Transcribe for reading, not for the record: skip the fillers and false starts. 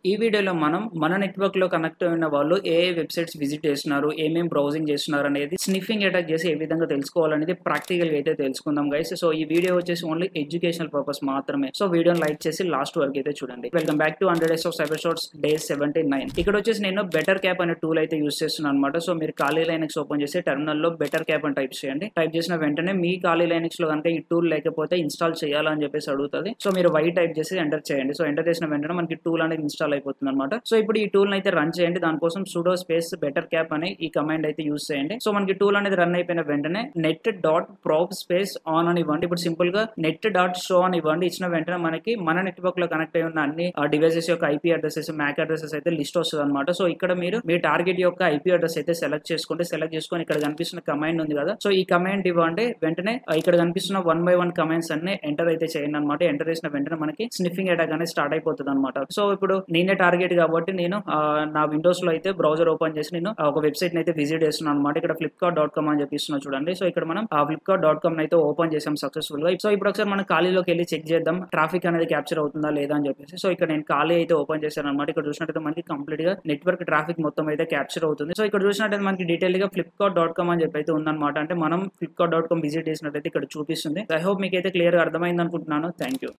ఈ వీడియోలో మనం మన నెట్వర్క్ లో కనెక్ట్ అయిన వాళ్ళు ఏ వెబ్సైట్స్ విజిట్ చేస్తున్నారు, ఏమేం బ్రౌజింగ్ చేస్తున్నారు అనేది స్నిఫింగ్ అటాక్ చేసి ఏ విధంగా తెలుసుకోవాలనేది ప్రాక్టికల్ గా అయితే తెలుసుకుందాం గైస్. సో ఈ వీడియో వచ్చేసి ఓన్లీ ఎడ్యుకేషనల్ పర్పస్ మాత్రమే. సో వీడియోని లైక్ చేసి లాస్ట్ వరకు అయితే చూడండి. Welcome back to 100 Days of Cyber Shorts day 79. ఇక్కడ వచ్చేసి నేను బెటర్ క్యాప్ అనే టూల్ అయితే యూస్ చేస్తున్నాను అనమాట. సో మీరు ఖాళీ లైనక్స్ ఓపెన్ చేసి టెర్మినల్ లో బెటర్ క్యాప్ అని టైప్ చేయండి. టైప్ చేసిన వెంటనే మీ ఖాళీ లైనక్స్ లో కనుక ఈ టూల్ లేకపోతే ఇన్స్టాల్ చేయాలని చెప్పేసి అడుగుతుంది. సో మీరు వై టైప్ చేసి ఎంటర్ చేయండి. సో ఎంటర్ చేసిన వెంటనే మనకి టూల్ అనేది ఇన్స్టాల్ అయిపోతుంది అనమాట. సో ఇప్పుడు ఈ టూల్ అయితే రన్ చేయండి. దానికోసం sudo స్పేస్ బెటర్ క్యాప్ అనే ఈ కమాండ్ అయితే యూస్ చేయండి. సో మనకి టూల్ అనేది రన్ అయిపోయిన వెంటనే net.probe స్పేస్ ఆన్ అని ఇవ్వండి. ఇప్పుడు సింపుల్ గా net.show అని ఇవ్వండి. ఇచ్చిన వెంటనే మనకి మన నెట్వర్క్ లో కనెక్ట్ అయి ఉన్న అన్ని డివైసెస్ యొక్క ఐపీ అడ్రసెస్, మ్యాక్ అడ్రసెస్ అయితే లిస్ట్ వస్తుంది అనమాట. సో ఇక్కడ మీరు మీ టార్గెట్ యొక్క ఐపీ అడ్రస్ అయితే సెలెక్ట్ చేసుకొని ఇక్కడ కనిపిస్తున్న కమాండ్ ఉంది కదా, సో ఈ కమాండ్ ఇవ్వండి. వెంటనే ఇక్కడ కనిపిస్తున్న 1 by 1 కమాండ్స్ అన్ని ఎంటర్ అయితే చేయండి అనమాట. ఎంటర్ చేసిన వెంటనే మనకి స్నిఫింగ్ అటాక్ అనేది స్టార్ట్ అయిపోతుంది అనమాట. సో ఇప్పుడు నేనే టార్గెట్ కాబట్టి నేను నా విండోస్ లో అయితే బ్రౌజర్ ఓపెన్ చేసి నేను ఒక వెబ్సైట్ అయితే విజిట్ చేస్తున్నాను అనమాట. ఇక్కడ flipkart.com అని చెప్పిస్తున్నా చూడండి. సో ఇక్కడ మనం flipkart.com అయితే ఓపెన్ చేసాం సక్సెస్ఫుల్ గా. సో ఇప్పుడు ఒకసారి మనం ఖాళీలోకి వెళ్ళి చెక్ చేద్దాం ట్రాఫిక్ అనేది క్యాప్చర్ అవుతుందా లేదా అని చెప్పేసి. సో ఇక్కడ నేను ఖాళీ అయితే ఓపెన్ చేశాను అనమాట. ఇక్కడ చూసినట్టయితే మనకి కంప్లీట్ గా నెట్వర్క్ ట్రాఫిక్ మొత్తం అయితే క్యాప్చర్ అవుతుంది. సో ఇక్కడ చూసినట్టయితే మనకి డీటెయిల్ గా flipkart.com అని చెప్పి అయితే ఉందన్నమాట. అంటే మనం flipkart.com విజిట్ చేసినట్టయితే ఇక్కడ చూపిస్తుంది. ఐ హోప్ మీకు అయితే క్లియర్ గా అర్థమైంది అనుకుంటున్నాను. Thank you.